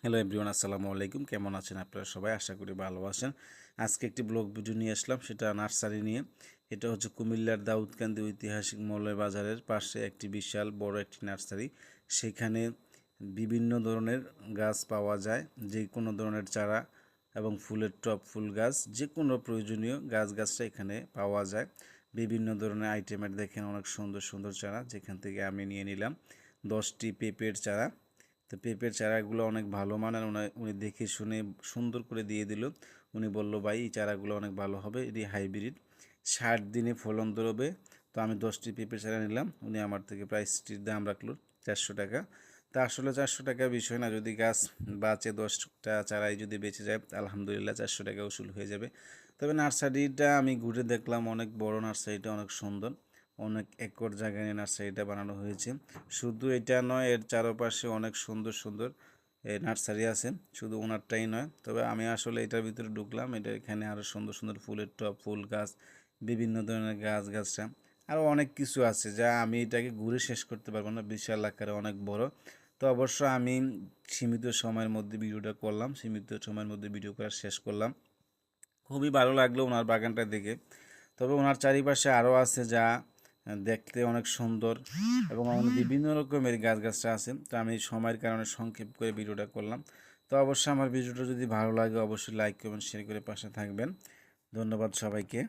Hello everyone, আসসালামু আলাইকুম। কেমন আছেন আপনারা সবাই? আশা করি ভালো আছেন। আজকে একটি ব্লগ ভিডিও নিয়ে আসলাম, সেটা নার্সারি নিয়ে। এটা হচ্ছে কুমিল্লার দাউদকান্দি ঐতিহাসিক মৌলভী বাজারের পাশে একটি বিশাল বড় একটি নার্সারি। সেখানে বিভিন্ন ধরনের গাছ পাওয়া যায়, যে কোনো ধরনের চারা এবং ফুলের টব, ফুল গাছ, যে কোনো প্রয়োজনীয় গাছটা এখানে পাওয়া যায়। বিভিন্ন ধরনের আইটেমের দেখেন অনেক সুন্দর সুন্দর চারা, যেখান থেকে আমি নিয়ে নিলাম 10টি পেঁপের চারা। তো পেঁপের চারাগুলো অনেক ভালো মানের, উনি দেখে শুনে সুন্দর করে দিয়ে দিল। উনি বলল, ভাই এই চারাগুলো অনেক ভালো হবে, এটি হাইব্রিড, 60 দিনে ফলন ধরবে। তো আমি 10টি পেঁপের চারা নিলাম। উনি আমার থেকে প্রাইসটির দাম রাখলো 400 টাকা। তা আসলে 400 টাকার বিষয় না, যদি গাছ বাঁচে, 10টা চারাই যদি বেঁচে যায়, আলহামদুলিল্লাহ 400 টাকা উসুল হয়ে যাবে। তবে নার্সারিটা আমি ঘুরে দেখলাম, অনেক বড় নার্সারিটা, অনেক সুন্দর, অনেক একর জায়গায় নিয়ে নার্সারিটা বানানো হয়েছে। শুধু এটা নয়, এর চারপাশে অনেক সুন্দর সুন্দর নার্সারি আছে, শুধু ওনারটাই নয়। তবে আমি আসলে এটার ভিতরে ঢুকলাম, এখানে আরও সুন্দর সুন্দর ফুলের টব, ফুল গাছ, বিভিন্ন ধরনের গাছটা আরও অনেক কিছু আছে, যা আমি এটাকে ঘুরে শেষ করতে পারবো না, বিশাল আকারে অনেক বড়। তো অবশ্য আমি সীমিত সময়ের মধ্যে ভিডিওটা করলাম, সীমিত সময়ের মধ্যে ভিডিও করা শেষ করলাম। খুবই ভালো লাগলো ওনার বাগানটা দেখে। তবে ওনার চারিপাশে আরও আছে, যা দেখতে অনেক সুন্দর, এবং বিভিন্ন রকমের গাছটা আছে। তো আমি সময়ের কারণে সংক্ষেপ করে ভিডিওটা করলাম। তো অবশ্যই আমার ভিডিওটা যদি ভালো লাগে, অবশ্যই লাইক কমেন্ট শেয়ার করে পাশে থাকবেন। ধন্যবাদ সবাইকে।